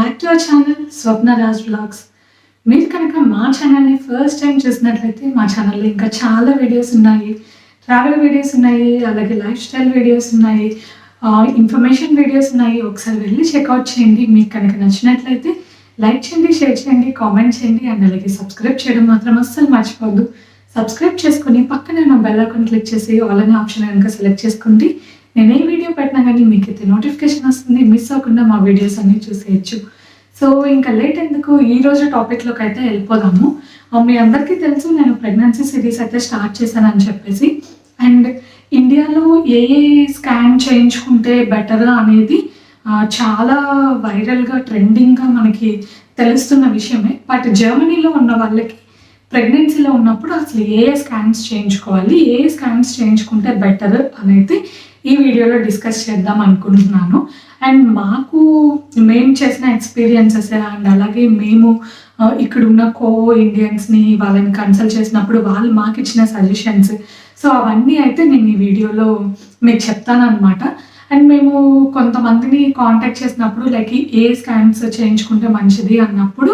Back to our channel Swapna Raj vlogs. మీరు కనుక మా ఛానల్ని ఫస్ట్ టైం చూసినట్లయితే మా ఛానల్లో ఇంకా చాలా వీడియోస్ ఉన్నాయి. ట్రావెల్ వీడియోస్ ఉన్నాయి, అలాగే లైఫ్ స్టైల్ వీడియోస్ ఉన్నాయి, ఇన్ఫర్మేషన్ వీడియోస్ ఉన్నాయి. ఒకసారి వెళ్ళి చెక్అవుట్ చేయండి. మీకు కనుక నచ్చినట్లయితే లైక్ చేయండి, షేర్ చేయండి, కామెంట్ చేయండి అండ్ అలాగే సబ్స్క్రైబ్ చేయడం మాత్రం అస్సలు మర్చిపోవద్దు. సబ్స్క్రైబ్ చేసుకుని పక్కనే ఉన్న బెల్ ఐకాన్ క్లిక్ చేసి ఆల్ అనే ఆప్షన్ కనుక సెలెక్ట్ చేసుకోండి. నేను ఏ వీడియో పెట్టినా కానీ మీకైతే నోటిఫికేషన్ వస్తుంది, మిస్ అవ్వకుండా మా వీడియోస్ అన్నీ చూసేయచ్చు. సో ఇంకా లేట్ ఎందుకు, ఈరోజు టాపిక్లోకి అయితే వెళ్ళిపోదాము. మీ అందరికీ తెలుసు నేను ప్రెగ్నెన్సీ సిరీస్ అయితే స్టార్ట్ చేశానని చెప్పేసి, అండ్ ఇండియాలో ఏ స్కాన్ చేయించుకుంటే బెటర్ అనేది చాలా వైరల్గా ట్రెండింగ్గా మనకి తెలుస్తున్న విషయమే. బట్ జర్మనీలో ఉన్న వాళ్ళకి ప్రెగ్నెన్సీలో ఉన్నప్పుడు అసలు ఏ స్కాన్స్ చేయించుకోవాలి, ఏ స్కాన్స్ చేయించుకుంటే బెటర్ అనేది ఈ వీడియోలో డిస్కస్ చేద్దాం అనుకుంటున్నాను. అండ్ మేము చేసిన ఎక్స్పీరియన్సెస్ అండ్ అలాగే మేము ఇక్కడ ఉన్న ఇండియన్స్ని వాళ్ళని కన్సల్ట్ చేసినప్పుడు వాళ్ళు మాకు ఇచ్చిన సజెషన్స్, సో అవన్నీ అయితే నేను ఈ వీడియోలో మీకు చెప్తాను అనమాట. అండ్ మేము కొంతమందిని కాంటాక్ట్ చేసినప్పుడు లైక్ ఏ స్కాన్స్ చేయించుకుంటే మంచిది అన్నప్పుడు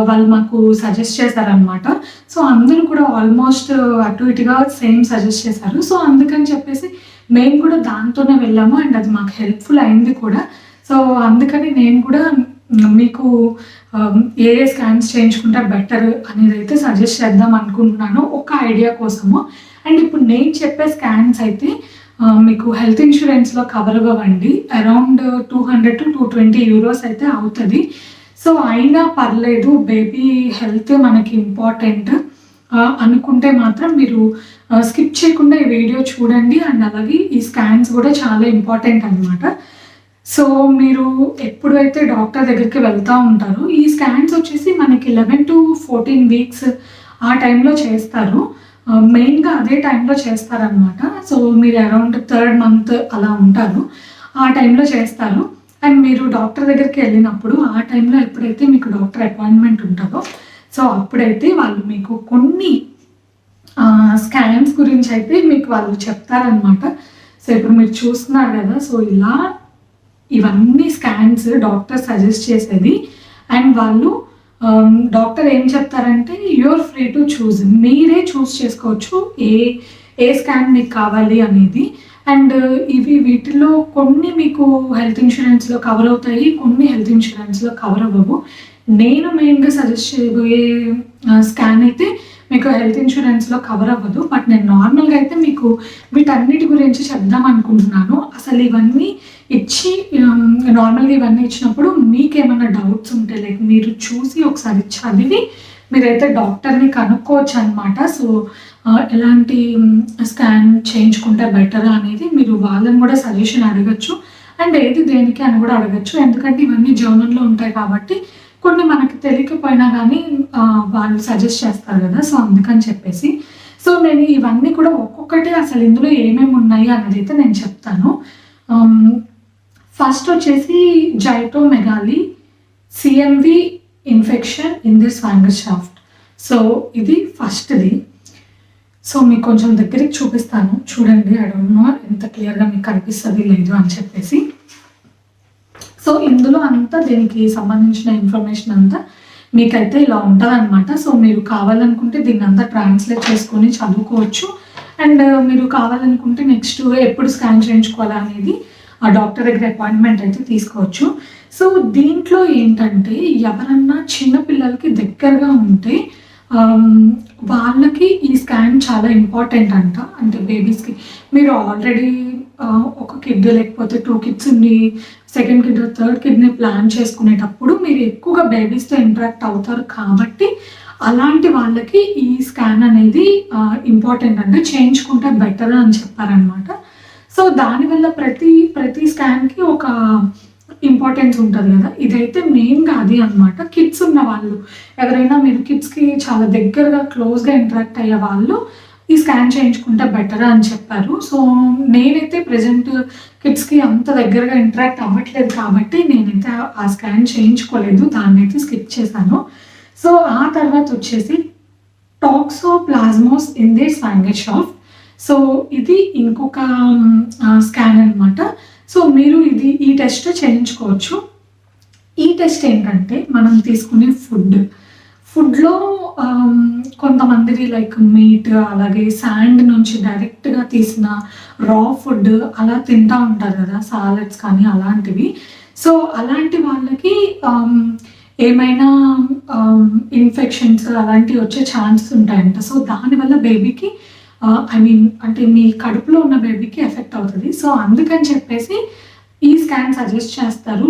వాళ్ళు మాకు సజెస్ట్ చేశారనమాట. సో అందరూ కూడా ఆల్మోస్ట్ అటు ఇటుగా సేమ్ సజెస్ట్ చేశారు. సో అందుకని చెప్పేసి మేము కూడా దాంతోనే వెళ్ళాము అండ్ అది మాకు హెల్ప్ఫుల్ అయింది కూడా. సో అందుకని నేను కూడా మీకు ఏ స్కాన్స్ చేయించుకుంటే బెటర్ అనేది అయితే సజెస్ట్ చేద్దాం అనుకుంటున్నాను ఒక ఐడియా కోసము. అండ్ ఇప్పుడు నేను చెప్పే స్కాన్స్ అయితే మీకు హెల్త్ ఇన్సూరెన్స్లో కవర్ అవ్వండి. అరౌండ్ 200 to 220 euros అయితే అవుతుంది. సో అయినా పర్లేదు, బేబీ హెల్త్ మనకి ఇంపార్టెంట్ అనుకుంటే మాత్రం మీరు స్కిప్ చేయకుండా ఈ వీడియో చూడండి. అండ్ అలాగే ఈ స్కాన్స్ కూడా చాలా ఇంపార్టెంట్ అనమాట. సో మీరు ఎప్పుడైతే డాక్టర్ దగ్గరికి వెళ్తూ ఉంటారో ఈ స్కాన్స్ వచ్చేసి మనకి 11 to 14 weeks ఆ టైంలో చేస్తారు. మెయిన్గా అదే టైంలో చేస్తారనమాట. సో మీరు అరౌండ్ 3rd month అలా ఉంటారు, ఆ టైంలో చేస్తారు. అండ్ మీరు డాక్టర్ దగ్గరికి వెళ్ళినప్పుడు ఆ టైంలో ఎప్పుడైతే మీకు డాక్టర్ అపాయింట్మెంట్ ఉంటుందో సో అప్పుడైతే వాళ్ళు మీకు కొన్ని స్కాన్స్ గురించి అయితే మీకు వాళ్ళు చెప్తారనమాట. సో ఇప్పుడు మీరు చూస్తున్నారు కదా, సో ఇలా ఇవన్నీ స్కాన్స్ డాక్టర్ సజెస్ట్ చేసేది. అండ్ వాళ్ళు డాక్టర్ ఏం చెప్తారంటే యూఆర్ ఫ్రీ టు చూజ్, మీరే చూస్ చేసుకోవచ్చు ఏ స్కాన్ మీకు కావాలి అనేది. అండ్ వీటిలో కొన్ని మీకు హెల్త్ ఇన్సూరెన్స్లో కవర్ అవుతాయి, కొన్ని హెల్త్ ఇన్సూరెన్స్లో కవర్ అవ్వవు. నేను మెయిన్గా సజెస్ట్ చేయబోయే స్కాన్ అయితే మీకు హెల్త్ ఇన్సూరెన్స్లో కవర్ అవ్వదు. బట్ నేను నార్మల్గా అయితే మీకు వీటన్నిటి గురించి చెప్దాం అనుకుంటున్నాను. అసలు ఇవన్నీ ఇచ్చి నార్మల్గా ఇవన్నీ ఇచ్చినప్పుడు మీకేమైనా డౌట్స్ ఉంటే లైక్ మీరు చూసి ఒకసారి చదివి మీరైతే డాక్టర్ని కనుక్కోవచ్చు అనమాట. సో ఎలాంటి స్కాన్ చేయించుకుంటే బెటర్ అనేది మీరు వాళ్ళని కూడా సజెషన్ అడగచ్చు. అండ్ ఏది దేనికి అని కూడా అడగచ్చు, ఎందుకంటే ఇవన్నీ జర్నల్లో ఉంటాయి కాబట్టి కొన్ని మనకి తెలియకపోయినా కానీ వాళ్ళు సజెస్ట్ చేస్తారు కదా. సో అందుకని చెప్పేసి సో నేను ఇవన్నీ కూడా ఒక్కొక్కటి అసలు ఇందులో ఏమేమి ఉన్నాయి అనేది అయితే నేను చెప్తాను. ఫస్ట్ వచ్చేసి cytomegaly CMV infection in the స్వాంగర్ షాఫ్ట్. సో ఇది ఫస్ట్ది. సో మీకు కొంచెం దగ్గరికి చూపిస్తాను చూడండి. ఐ డోంట్ నో ఎంత క్లియర్గా మీకు కనిపిస్తుంది లేదు అని చెప్పేసి. సో ఇందులో అంతా దీనికి సంబంధించిన ఇన్ఫర్మేషన్ అంతా మీకైతే ఇలా ఉంటుంది అనమాట. సో మీరు కావాలనుకుంటే దీన్ని అంతా ట్రాన్స్లేట్ చేసుకొని చదువుకోవచ్చు. అండ్ మీరు కావాలనుకుంటే నెక్స్ట్ ఎప్పుడు స్కాన్ చేయించుకోవాలా అనేది ఆ డాక్టర్ దగ్గర అపాయింట్మెంట్ అయితే తీసుకోవచ్చు. సో దీంట్లో ఏంటంటే ఎవరన్నా చిన్నపిల్లలకి దగ్గరగా ఉంటే వాళ్ళకి ఈ స్కాన్ చాలా ఇంపార్టెంట్ అంట. అంటే బేబీస్కి మీరు ఆల్రెడీ ఒక కిడ్ లేకపోతే 2 kids ఉండి సెకండ్ కిడ్ 3rd kidని ప్లాన్ చేసుకునేటప్పుడు మీరు ఎక్కువగా బేబీస్తో ఇంటరాక్ట్ అవుతారు కాబట్టి అలాంటి వాళ్ళకి ఈ స్కాన్ అనేది ఇంపార్టెంట్, అంటే చేయించుకుంటే బెటర్ అని చెప్పారనమాట. సో దానివల్ల ప్రతి స్కాన్కి ఒక ఇంపార్టెన్స్ ఉంటుంది కదా. ఇదైతే మెయిన్గా అది అనమాట. కిడ్స్ ఉన్న వాళ్ళు ఎవరైనా మీరు కిడ్స్కి చాలా దగ్గరగా క్లోజ్గా ఇంటరాక్ట్ అయ్యే వాళ్ళు ఈ స్కాన్ చేయించుకుంటే బెటర్ అని చెప్పారు. సో నేనైతే ప్రజెంట్ కిడ్స్కి అంత దగ్గరగా ఇంటరాక్ట్ అవ్వట్లేదు కాబట్టి నేనైతే ఆ స్కాన్ చేయించుకోలేదు, దాన్ని అయితే స్కిప్ చేశాను. సో ఆ తర్వాత వచ్చేసి టాక్సోప్లాస్మోస్ ఇన్ ది స్వాంగర్ షాఫ్ట్. సో ఇది ఇంకొక స్కాన్ అనమాట. సో మీరు ఈ టెస్ట్ చేయించుకోవచ్చు. ఈ టెస్ట్ ఏంటంటే మనం తీసుకునే ఫుడ్లో కొంతమందిది లైక్ మీట్, అలాగే శాండ్ నుంచి డైరెక్ట్గా తీసిన రా ఫుడ్ అలా తింటూ ఉంటారు కదా, సాలెడ్స్ కానీ అలాంటివి. సో అలాంటి వాళ్ళకి ఏమైనా ఇన్ఫెక్షన్స్ అలాంటివి వచ్చే ఛాన్సెస్ ఉంటాయంట. సో దానివల్ల బేబీకి ఐ మీన్ అంటే మీ కడుపులో ఉన్న బేబీకి ఎఫెక్ట్ అవుతుంది. సో అందుకని చెప్పేసి ఈ స్కాన్ సజెస్ట్ చేస్తారు.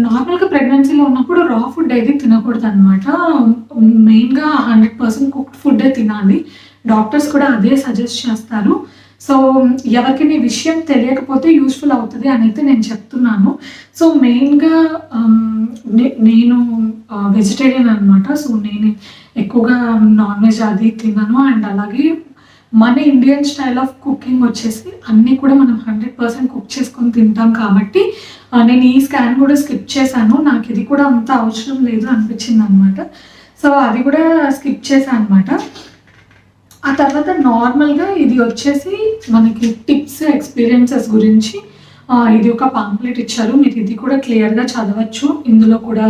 నార్మల్గా ప్రెగ్నెన్సీలో ఉన్నప్పుడు రా ఫుడ్ ఏది తినకూడదు అనమాట. మెయిన్గా 100% కుక్డ్ ఫుడ్డే తినాలి. డాక్టర్స్ కూడా అదే సజెస్ట్ చేస్తారు. సో ఎవరికి నీ విషయం తెలియకపోతే యూస్ఫుల్ అవుతుంది అని అయితే నేను చెప్తున్నాను. సో మెయిన్గా నేను వెజిటేరియన్ అనమాట. సో నేను ఎక్కువగా నాన్ వెజ్ అది తినను. అండ్ అలాగే మన ఇండియన్ స్టైల్ ఆఫ్ కుకింగ్ వచ్చేసి అన్నీ కూడా మనం 100% కుక్ చేసుకొని తింటాం కాబట్టి నేను ఈ స్కాన్ కూడా స్కిప్ చేశాను. నాకు ఇది కూడా అంత అవసరం లేదు అనిపించింది అనమాట. సో అది కూడా స్కిప్ చేశాను అనమాట. ఆ తర్వాత నార్మల్గా ఇది వచ్చేసి మనకి టిప్స్, ఎక్స్పీరియన్సెస్ గురించి ఇది ఒక పాంప్లెట్ ఇచ్చారు. మీరు ఇది కూడా క్లియర్గా చదవచ్చు. ఇందులో కూడా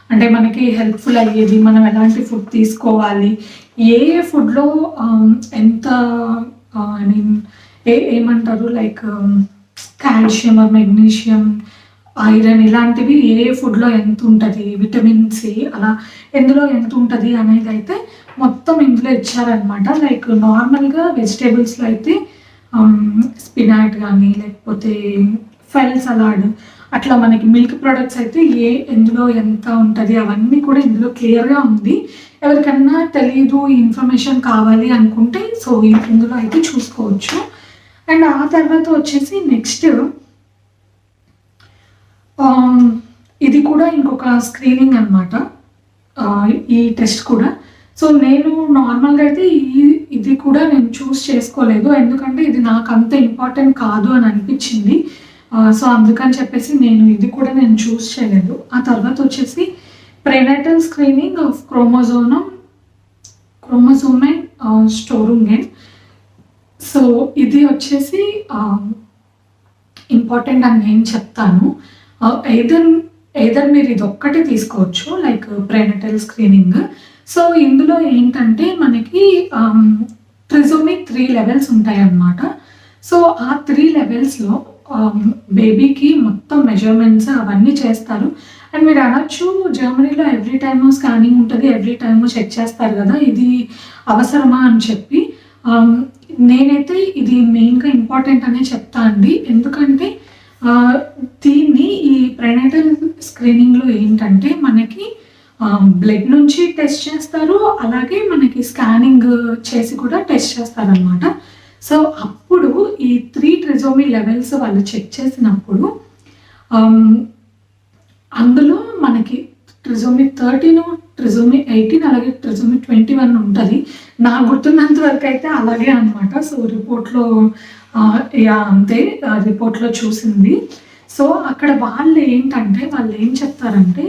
అంటే మనకి హెల్ప్ఫుల్ అయ్యేది, మనం ఎలాంటి ఫుడ్ తీసుకోవాలి, ఏ ఫుడ్లో ఎంత ఐ మీన్ ఏమంటారు లైక్ కాల్షియం, మెగ్నీషియం, ఐరన్ ఇలాంటివి ఏ ఫుడ్లో ఎంత ఉంటుంది, విటమిన్ సి అలా ఎందులో ఎంత ఉంటుంది అనేది అయితే మొత్తం ఇందులో ఇచ్చారనమాట. లైక్ నార్మల్గా వెజిటేబుల్స్లో అయితే స్పినాట్ కానీ లేకపోతే ఫెల్ సలాడ్ అట్లా మనకి మిల్క్ ప్రొడక్ట్స్ అయితే ఎందులో ఎంత ఉంటుంది అవన్నీ కూడా ఇందులో క్లియర్గా ఉంది. ఎవరికన్నా తెలీదు ఇన్ఫర్మేషన్ కావాలి అనుకుంటే సో ఇందులో అయితే చూసుకోవచ్చు. అండ్ ఆ తర్వాత వచ్చేసి నెక్స్ట్ ఇది కూడా ఇంకొక స్క్రీనింగ్ అనమాట ఈ టెస్ట్ కూడా. సో నేను నార్మల్గా అయితే ఇది కూడా నేను చూస్ చేసుకోలేదు, ఎందుకంటే ఇది నాకు అంత ఇంపార్టెంట్ కాదు అని అనిపించింది. సో అందుకని చెప్పేసి ఇది కూడా నేను చూస్ చేయలేదు. ఆ తర్వాత వచ్చేసి ప్రెనేటల్ స్క్రీనింగ్ ఆఫ్ క్రోమోజోమే స్టోరింగ్. సో ఇది వచ్చేసి ఇంపార్టెంట్ అని నేను చెప్తాను. ఎయిదర్ మీరు ఇది ఒక్కటి తీసుకోవచ్చు లైక్ ప్రెనేటల్ స్క్రీనింగ్. సో ఇందులో ఏంటంటే మనకి ట్రిజోమీ 3 లెవెల్స్ ఉంటాయి అన్నమాట. సో ఆ 3 లెవెల్స్లో బేబీకి మొత్తం మెజర్మెంట్స్ అవన్నీ చేస్తారు. అండ్ మీరు అనొచ్చు జర్మనీలో ఎవ్రీ టైము స్కానింగ్ ఉంటుంది, ఎవ్రీ టైము చెక్ చేస్తారు కదా, ఇది అవసరమా అని చెప్పి. నేనైతే ఇది మెయిన్గా ఇంపార్టెంట్ అనే చెప్తా అండి. ఎందుకంటే దీన్ని ఈ ప్రెనేటల్ స్క్రీనింగ్లో ఏంటంటే మనకి బ్లడ్ నుంచి టెస్ట్ చేస్తారు, అలాగే మనకి స్కానింగ్ చేసి కూడా టెస్ట్ చేస్తారనమాట. సో అప్పుడు ఈ 3 ట్రిజోమీ లెవెల్స్ వాళ్ళు చెక్ చేసినప్పుడు అందులో మనకి ట్రిజోమీ 13, ట్రిజోమీ 18 అలాగే ట్రిజోమీ 21 ఉంటుంది. నాకు గుర్తున్నంత వరకు అయితే అలాగే అనమాట. సో రిపోర్ట్లో అంతే రిపోర్ట్లో చూసింది. సో అక్కడ వాళ్ళు ఏం చెప్తారంటే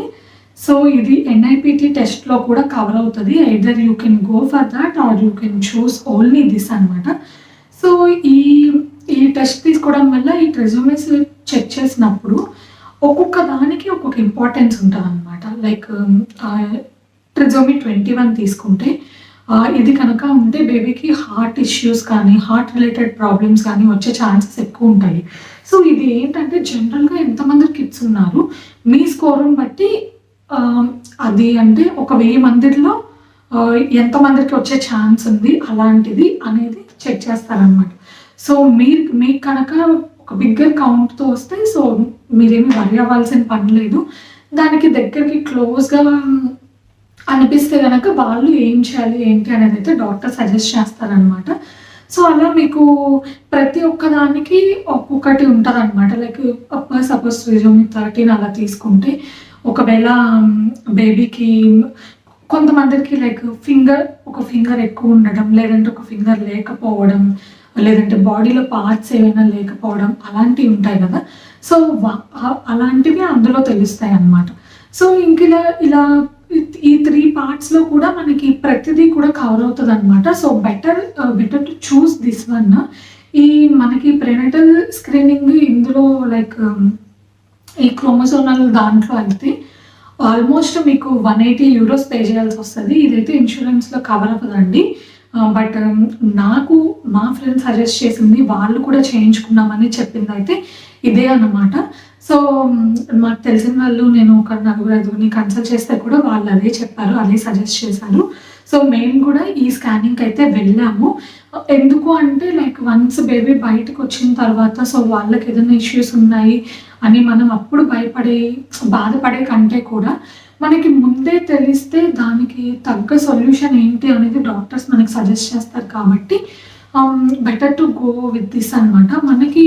సో ఇది NIPT టెస్ట్లో కూడా కవర్ అవుతుంది. Either you can go for that or you can choose only this అనమాట. సో ఈ టెస్ట్ తీసుకోవడం వల్ల ఈ ట్రిజోమీస్ చెక్ చేసినప్పుడు ఒక్కొక్క దానికి ఒక్కొక్క ఇంపార్టెన్స్ ఉంటుంది అనమాట. లైక్ ట్రిజోమీ 21 తీసుకుంటే ఇది కనుక ఉంటే బేబీకి హార్ట్ ఇష్యూస్ కానీ హార్ట్ రిలేటెడ్ ప్రాబ్లమ్స్ కానీ వచ్చే ఛాన్సెస్ ఎక్కువ ఉంటాయి. సో ఇది ఏంటంటే జనరల్గా ఎంతమంది కిడ్స్ ఉన్నారు మీ స్కోరుని బట్టి అది అంటే ఒక 1000 మందిలో ఎంతమందికి వచ్చే ఛాన్స్ ఉంది అలాంటిది అనేది చెక్ చేస్తారనమాట. సో మీకు కనుక ఒక బిగ్గర్ కౌంట్తో వస్తే సో మీరేమి వరి అవ్వాల్సిన పని లేదు. దానికి దగ్గరికి క్లోజ్గా అనిపిస్తే కనుక వాళ్ళు ఏం చేయాలి ఏంటి అనేది అయితే డాక్టర్ సజెస్ట్ చేస్తారనమాట. సో అలా మీకు ప్రతి ఒక్క దానికి ఒక్కొక్కటి ఉంటుంది అనమాట. లైక్ సపోజ్ ట్రిజోమీ 13 అలా తీసుకుంటే ఒకవేళ బేబీకి కొంతమందికి లైక్ ఒక ఫింగర్ ఎక్కువ ఉండడం, లేదంటే ఒక ఫింగర్ లేకపోవడం, లేదంటే బాడీలో పార్ట్స్ ఏమైనా లేకపోవడం అలాంటివి ఉంటాయి కదా. సో అలాంటివి అందులో తెలుస్తాయి అన్నమాట. సో ఇంక ఇలా ఈ 3 పార్ట్స్లో కూడా మనకి ప్రతిదీ కూడా కవర్ అవుతుంది అనమాట. So better to choose this one. ఈ మనకి ప్రెనేటల్ స్క్రీనింగ్ ఇందులో లైక్ ఈ క్రోమోజోనల్ దాంట్లో అయితే ఆల్మోస్ట్ మీకు €180 పే చేయాల్సి వస్తుంది. ఇదైతే ఇన్సూరెన్స్‌లో కవర్ అవ్వదండి. బట్ నాకు మా ఫ్రెండ్ సజెస్ట్ చేసింది, వాళ్ళు కూడా చేయించుకున్నామని చెప్పిందయితే ఇదే అన్నమాట. సో, మాకు తెలిసిన వాళ్ళు, నేను ఒక నలుగురు ఐదుగురిని కన్సల్ట్ చేస్తే కూడా వాళ్ళు అదే చెప్పారు. అదే సజెస్ట్ చేశారు. సో, మేము కూడా ఈ స్కానింగ్‌కి అయితే వెళ్ళాము. ఎందుకు అంటే లైక్ వన్స్ బేబీ బయటకొచ్చిన తర్వాత సో, వాళ్ళకి ఏదైనా ఇష్యూస్ ఉన్నాయి అని మనం అప్పుడు బాధపడే కంటే కూడా మనకి ముందే తెలిస్తే దానికి తగ్గ సొల్యూషన్ ఏంటి అనేది డాక్టర్స్ మనకి సజెస్ట్ చేస్తారు కాబట్టి better to go with this అనమాట. మనకి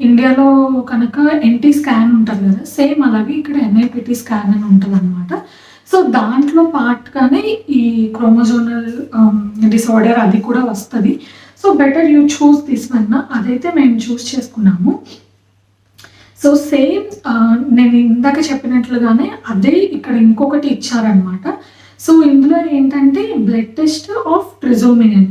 ఇండియాలో కనుక ఎన్టీ స్కాన్ ఉంటుంది కదా, సేమ్ అలాగే ఇక్కడ ఎన్ఐపిటి స్కాన్ అని ఉంటుంది అనమాట. సో దాంట్లో పార్ట్గానే ఈ క్రోమోజోనల్ డిసార్డర్ అది కూడా వస్తుంది. So better you choose this one. అదైతే మేము చూస్ చేసుకున్నాము. సో సేమ్ నేను ఇందాక చెప్పినట్లుగానే అదే ఇక్కడ ఇంకొకటి ఇచ్చారనమాట. సో ఇందులో ఏంటంటే బ్లడ్ టెస్ట్ ఆఫ్ ట్రిజోమినియన్,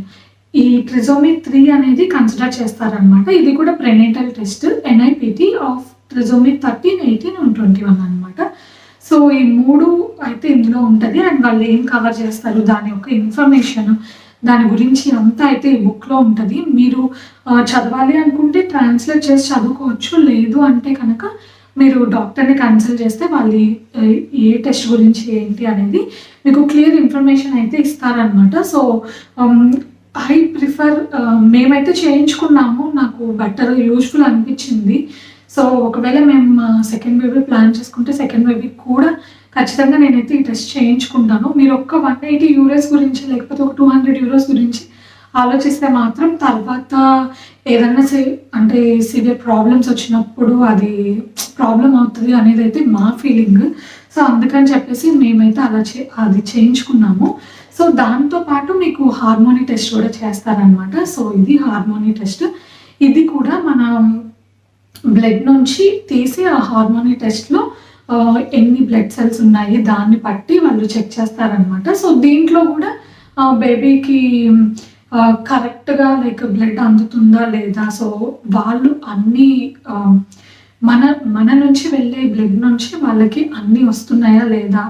ఈ ట్రిజోమీ 3 అనేది కన్సిడర్ చేస్తారనమాట. ఇది కూడా ప్రెనేటల్ టెస్ట్, ఎన్ఐపిటి ఆఫ్ ట్రిజోమీ 13, 18 అండ్ 21 అనమాట. సో ఈ 3 అయితే ఇందులో ఉంటుంది. అండ్ వాళ్ళు ఏం కవర్ చేస్తారు, దాని యొక్క ఇన్ఫర్మేషన్, దాని గురించి అంతా అయితే ఈ బుక్లో ఉంటుంది. మీరు చదవాలి అనుకుంటే ట్రాన్స్లేట్ చేసి చదువుకోవచ్చు. లేదు అంటే కనుక మీరు డాక్టర్ని కన్సల్ట్ చేస్తే వాళ్ళు ఏ టెస్ట్ గురించి ఏంటి అనేది మీకు క్లియర్ ఇన్ఫర్మేషన్ అయితే ఇస్తారనమాట. సో ఐ ప్రిఫర్, మేమైతే చేయించుకున్నాము, నాకు బెటర్ యూజ్ఫుల్ అనిపించింది. సో ఒకవేళ మేము సెకండ్ బేబీ ప్లాన్ చేసుకుంటే సెకండ్ బేబీ కూడా ఖచ్చితంగా నేనైతే ఈ టెస్ట్ చేయించుకుంటాను. మీరు ఒక్క €180 గురించి లేకపోతే ఒక €200 గురించి ఆలోచిస్తే మాత్రం తర్వాత ఏదన్నా అంటే సివియర్ ప్రాబ్లమ్స్ వచ్చినప్పుడు అది ప్రాబ్లం అవుతుంది అనేది అయితే మా ఫీలింగ్. సో అందుకని చెప్పేసి మేమైతే అది చేయించుకున్నాము. సో దాంతో పాటు మీకు హార్మోనీ టెస్ట్ కూడా చేస్తారనమాట. సో ఇది హార్మోనీ టెస్ట్. ఇది కూడా మన బ్లడ్ నుంచి తీసి ఆ హార్మోనీ టెస్ట్లో ఎన్ని బ్లడ్ సెల్స్ ఉన్నాయి దాన్ని బట్టి వాళ్ళు చెక్ చేస్తారనమాట. సో దీంట్లో కూడా బేబీకి కరెక్ట్గా లైక్ బ్లడ్ అందుతుందా లేదా, సో వాళ్ళు అన్నీ మన నుంచి వెళ్ళే బ్లడ్ నుంచి వాళ్ళకి అన్నీ వస్తున్నాయా లేదా,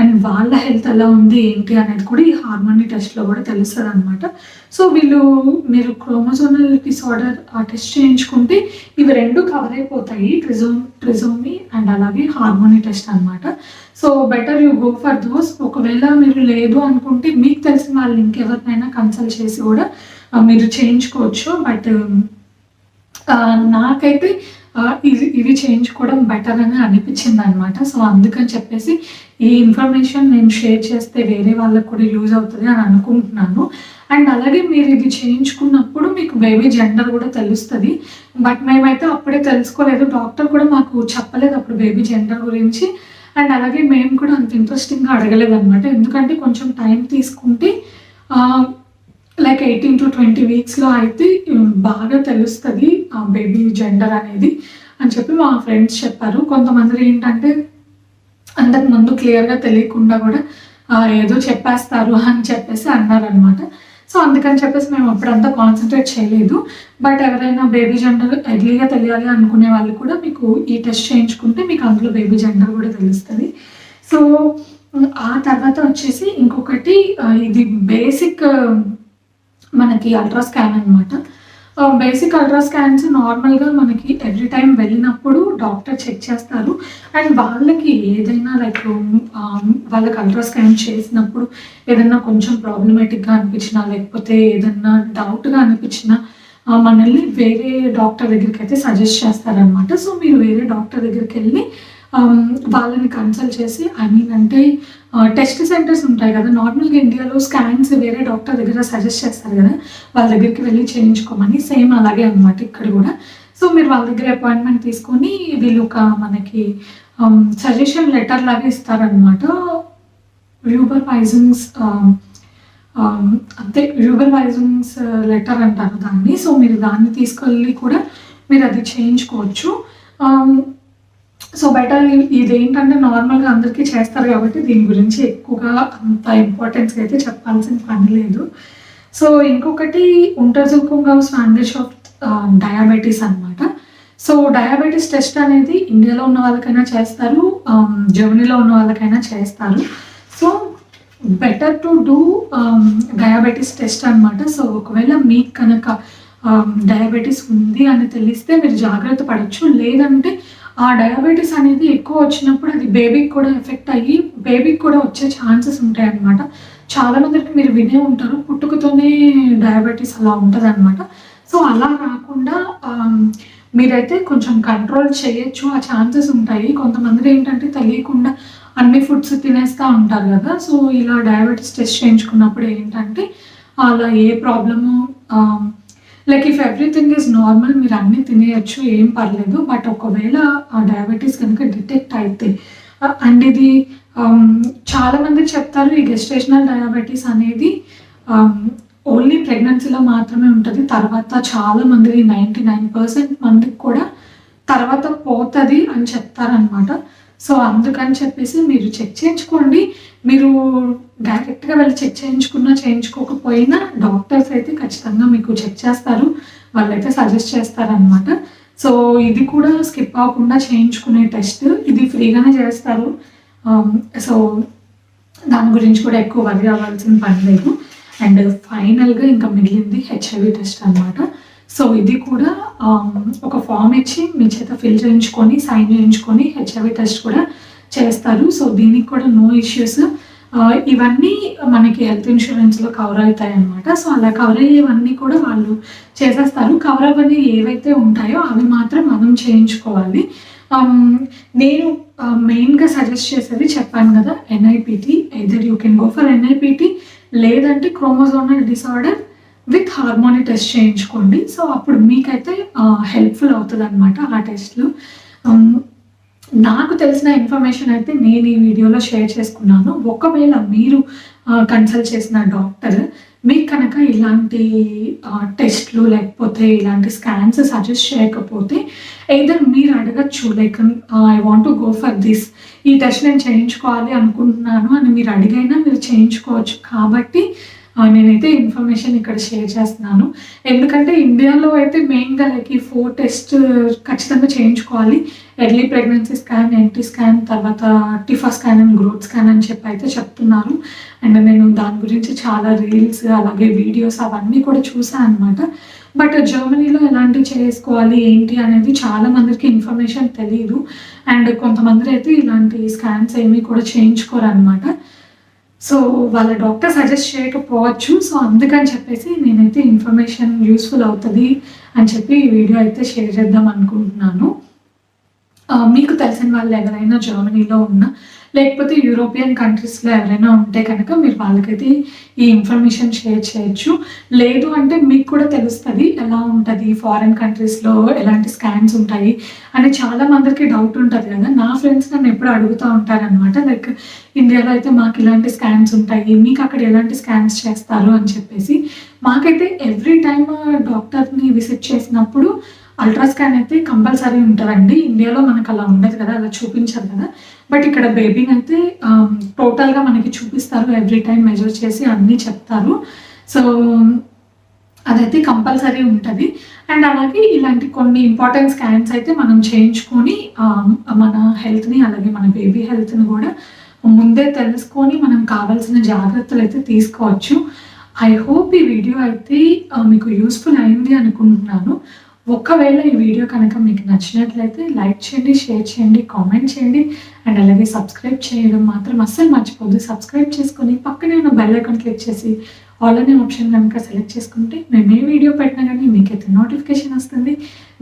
అండ్ వాళ్ళ హెల్త్ ఎలా ఉంది ఏంటి అనేది కూడా ఈ హార్మోనీ టెస్ట్లో కూడా తెలుస్తుంది అనమాట. సో మీరు క్రోమోజోనల్ డిసార్డర్ టెస్ట్ చేయించుకుంటే ఇవి 2 కవర్ అయిపోతాయి, ట్రిజోమీ అండ్ అలాగే హార్మోనీ టెస్ట్ అనమాట. So better you go for those. ఒకవేళ మీరు లేదు అనుకుంటే మీకు తెలిసిన వాళ్ళు ఇంకెవరినైనా కన్సల్ట్ చేసి కూడా మీరు చేయించుకోవచ్చు. బట్ నాకైతే ఇవి చేయించుకోవడం బెటర్ అని అనిపించింది అనమాట. సో అందుకని చెప్పేసి ఈ ఇన్ఫర్మేషన్ నేను షేర్ చేస్తే వేరే వాళ్ళకు కూడా యూజ్ అవుతుంది అని అనుకుంటున్నాను. అండ్ అలాగే మీరు ఇది చేయించుకున్నప్పుడు మీకు బేబీ జెండర్ కూడా తెలుస్తుంది. బట్ మేమైతే అప్పుడే తెలుసుకోలేదు, డాక్టర్ కూడా మాకు చెప్పలేదు అప్పుడు బేబీ జెండర్ గురించి. అండ్ అలాగే మేము కూడా అంత ఇంట్రెస్టింగ్గా అడగలేదు అనమాట. ఎందుకంటే కొంచెం టైం తీసుకుంటే లైక్ 18 to 20 వీక్స్లో అయితే బాగా తెలుస్తుంది బేబీ జెండర్ అనేది అని చెప్పి మా ఫ్రెండ్స్ చెప్పారు. కొంతమంది ఏంటంటే అంతకు ముందు క్లియర్గా తెలియకుండా కూడా ఏదో చెప్పేస్తారు అని చెప్పేసి అన్నారనమాట. సో అందుకని చెప్పేసి మేము అప్పుడంతా కాన్సన్ట్రేట్ చేయలేదు. బట్ ఎవరైనా బేబీ జెండర్ ఎర్లీగా తెలియాలి అనుకునే వాళ్ళు కూడా మీకు ఈ టెస్ట్ చేయించుకుంటే మీకు అందులో బేబీ జెండర్ కూడా తెలుస్తుంది. సో ఆ తర్వాత వచ్చేసి ఇంకొకటి, ఇది బేసిక్ మనకి అల్ట్రా స్కాన్ అనమాట. బేసిక్ అల్ట్రా స్కాన్స్ నార్మల్గా మనకి ఎవ్రీ టైం వెళ్ళినప్పుడు డాక్టర్ చెక్ చేస్తారు. అండ్ వాళ్ళకి ఏదైనా లైక్ వాళ్ళకి అల్ట్రా స్కాన్ చేసినప్పుడు ఏదైనా కొంచెం ప్రాబ్లమేటిక్గా అనిపించినా లేకపోతే ఏదన్నా డౌట్గా అనిపించినా మనల్ని వేరే డాక్టర్ దగ్గరికి అయితే సజెస్ట్ చేస్తారనమాట. సో మీరు వేరే డాక్టర్ దగ్గరికి వెళ్ళి వాళ్ళని కన్సల్ట్ చేసి, అంటే టెస్ట్ సెంటర్స్ ఉంటాయి కదా, నార్మల్గా ఇండియాలో స్కాన్స్ వేరే డాక్టర్ దగ్గర సజెస్ట్ చేస్తారు కదా, వాళ్ళ దగ్గరికి వెళ్ళి చేయించుకోమని. సేమ్ అలాగే అనమాట ఇక్కడ కూడా. సో మీరు వాళ్ళ దగ్గర అపాయింట్మెంట్ తీసుకొని వీళ్ళు ఒక మనకి సజెషన్ లెటర్ లాగా ఇస్తారనమాట. యూబర్వైజింగ్స్ యూబర్వైజింగ్స్ లెటర్ అంటారు దాన్ని. సో మీరు దాన్ని తీసుకెళ్ళి కూడా మీరు అది చేయించుకోవచ్చు. సో బెటర్ ఇదేంటంటే నార్మల్గా అందరికీ చేస్తారు కాబట్టి దీని గురించి ఎక్కువగా అంత ఇంపార్టెన్స్ అయితే చెప్పాల్సిన పని లేదు. సో ఇంకొకటి ఉంటర్జుకుంగ్ స్వాంగర్షాఫ్ట్ డయాబెటీస్ అనమాట. సో డయాబెటీస్ టెస్ట్ అనేది ఇండియాలో ఉన్న వాళ్ళకైనా చేస్తారు, జర్మనీలో ఉన్న వాళ్ళకైనా చేస్తారు. So better to do diabetes test అనమాట. సో ఒకవేళ మీకు కనుక డయాబెటీస్ ఉంది అని తెలిస్తే మీరు జాగ్రత్త పడవచ్చు. లేదంటే ఆ డయాబెటీస్ అనేది ఎక్కువ వచ్చినప్పుడు అది బేబీకి కూడా ఎఫెక్ట్ అయ్యి బేబీకి కూడా వచ్చే ఛాన్సెస్ ఉంటాయన్నమాట. చాలా మందికి మీరు వినే ఉంటారు, పుట్టుకతోనే డయాబెటీస్ అలా ఉంటుందన్నమాట. సో అలా రాకుండా మీరైతే కొంచెం కంట్రోల్ చేయొచ్చు, ఆ ఛాన్సెస్ ఉంటాయి. కొంతమంది ఏంటంటే తెలియకుండా అన్ని ఫుడ్స్ తినేస్తూ ఉంటారు కదా. సో ఇలా డయాబెటీస్ టెస్ట్ చేయించుకున్నప్పుడు ఏంటంటే అలా ఏ problem like if everything is normal, మీరు అన్నీ తినేయచ్చు, ఏం పర్లేదు. బట్ ఒకవేళ ఆ డయాబెటీస్ కనుక డిటెక్ట్ అయితే అండ్ ఇది చాలామంది చెప్తారు ఈ గెస్టేషనల్ డయాబెటీస్ అనేది ఓన్లీ ప్రెగ్నెన్సీలో మాత్రమే ఉంటుంది. తర్వాత చాలామంది 99% మందికి కూడా తర్వాత పోతుంది అని చెప్తారనమాట. సో అందుకని చెప్పేసి మీరు చెక్ చేయించుకోండి. మీరు డైరెక్ట్గా వెళ్ళి చెక్ చేయించుకోకపోయినా డాక్టర్స్ అయితే ఖచ్చితంగా మీకు చెక్ చేస్తారు, వాళ్ళైతే సజెస్ట్ చేస్తారనమాట. సో ఇది కూడా స్కిప్ అవ్వకుండా చేయించుకునే టెస్ట్, ఇది ఫ్రీగానే చేస్తారు. సో దాని గురించి కూడా ఎక్కువ వరి అవ్వాల్సిన పని లేదు. అండ్ ఫైనల్గా ఇంకా మిగిలింది హెచ్ఐవి టెస్ట్ అనమాట. సో ఇది కూడా ఒక ఫామ్ ఇచ్చి మీ చేత ఫిల్ చేయించుకొని సైన్ చేయించుకొని హెచ్ఐవి టెస్ట్ కూడా చేస్తారు. సో దీనికి కూడా నో ఇష్యూస్. ఇవన్నీ మనకి హెల్త్ ఇన్సూరెన్స్లో కవర్ అవుతాయి అన్నమాట. సో అలా కవర్ అయ్యేవన్నీ కూడా వాళ్ళు చేసేస్తారు. కవర్ అవ్వని ఏవైతే ఉంటాయో అవి మాత్రం మనం చేయించుకోవాలి. నేను మెయిన్గా సజెస్ట్ చేసేది చెప్పాను కదా, NIPT. Either you can go for NIPT, లేదంటే క్రోమోజోనల్ డిసార్డర్ విత్ హార్మోని టెస్ట్ చేయించుకోండి. సో అప్పుడు మీకైతే హెల్ప్ఫుల్ అవుతుంది అనమాట ఆ టెస్ట్లు. నాకు తెలిసిన ఇన్ఫర్మేషన్ అయితే నేను ఈ వీడియోలో షేర్ చేసుకున్నాను. ఒకవేళ మీరు కన్సల్ట్ చేసిన డాక్టర్ మీకు కనుక ఇలాంటి టెస్ట్లు లేకపోతే ఇలాంటి స్కాన్స్ సజెస్ట్ చేయకపోతే ఎయిదర్ మీరు అడగచ్చు, like I want to go for this, ఈ టెస్ట్ నేను చేయించుకోవాలి అనుకుంటున్నాను అని మీరు అడిగైనా మీరు చేయించుకోవచ్చు. కాబట్టి నేనైతే ఇన్ఫర్మేషన్ ఇక్కడ షేర్ చేస్తున్నాను. ఎందుకంటే ఇండియాలో అయితే మెయిన్గా లైక్ ఈ 4 టెస్ట్ ఖచ్చితంగా చేయించుకోవాలి. Early pregnancy scan, NT scan, తర్వాత TIFFA scan and growth scan అని చెప్పి అయితే చెప్తున్నారు. అండ్ నేను దాని గురించి చాలా రీల్స్ అలాగే వీడియోస్ అవన్నీ కూడా చూసాను అనమాట. బట్ జర్మనీలో ఎలాంటివి చేసుకోవాలి ఏంటి అనేది చాలా మందికి ఇన్ఫర్మేషన్ తెలియదు. అండ్ కొంతమంది అయితే ఇలాంటి స్కాన్స్ ఏమీ కూడా చేయించుకోరు అనమాట. సో వాళ్ళ డాక్టర్ సజెస్ట్ చేయకపోవచ్చు. సో అందుకని చెప్పేసి నేనైతే ఇన్ఫర్మేషన్ యూస్ఫుల్ అవుతుంది అని చెప్పి ఈ వీడియో అయితే షేర్ చేద్దాం అనుకుంటున్నాను. మీకు తెలిసిన వాళ్ళు ఎవరైనా జర్మనీలో ఉన్న లేకపోతే యూరోపియన్ కంట్రీస్లో ఎవరైనా ఉంటే కనుక మీరు వాళ్ళకైతే ఈ ఇన్ఫర్మేషన్ షేర్ చేయొచ్చు. లేదు అంటే మీకు కూడా తెలుస్తుంది ఎలా ఉంటుంది ఫారిన్ కంట్రీస్లో ఎలాంటి స్కాన్స్ ఉంటాయి అని చాలా మందికి డౌట్ ఉంటుంది కదా. నా ఫ్రెండ్స్ నన్ను ఎప్పుడు అడుగుతూ ఉంటారనమాట, లైక్ ఇండియాలో అయితే మాకు ఇలాంటి స్కాన్స్ ఉంటాయి, మీకు అక్కడ ఎలాంటి స్కాన్స్ చేస్తారు అని చెప్పేసి. మాకైతే ఎవ్రీ టైమ్ డాక్టర్ని విజిట్ చేసినప్పుడు అల్ట్రా స్కాన్ అయితే కంపల్సరీ ఉంటుందండి. ఇండియాలో మనకు అలా ఉండదు కదా, అలా చూపించారు కదా. బట్ ఇక్కడ బేబీని అయితే టోటల్గా మనకి చూపిస్తారు, ఎవ్రీ టైం మెజర్ చేసి అన్నీ చెప్తారు. సో అదైతే కంపల్సరీ ఉంటుంది. అండ్ అలాగే ఇలాంటి కొన్ని ఇంపార్టెంట్ స్కాన్స్ అయితే మనం చేయించుకొని మన హెల్త్ని అలాగే మన బేబీ హెల్త్ని కూడా ముందే తెలుసుకొని మనం కావాల్సిన జాగ్రత్తలు అయితే తీసుకోవచ్చు. ఐ హోప్ ఈ వీడియో అయితే మీకు యూస్ఫుల్ అయింది అనుకుంటున్నాను. ఒకవేళ ఈ వీడియో కనుక మీకు నచ్చినట్లయితే లైక్ చేయండి, షేర్ చేయండి, కామెంట్ చేయండి. అండ్ అలాగే సబ్స్క్రైబ్ చేయడం మాత్రం అస్సలు మర్చిపోద్దు. సబ్స్క్రైబ్ చేసుకొని పక్కనే ఉన్న బెల్ ఐకాన్ క్లిక్ చేసి ఆల్ అనే ఆప్షన్ కనుక సెలెక్ట్ చేసుకుంటే మేము ఏ వీడియో పెట్టినా కానీ మీకైతే నోటిఫికేషన్ వస్తుంది.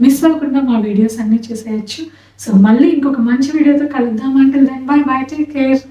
మిస్ అవ్వకుండా మా వీడియోస్ అన్నీ చూసేయచ్చు. సో మళ్ళీ ఇంకొక మంచి వీడియోతో కలుద్దాం. అంటే then bye bye, take care.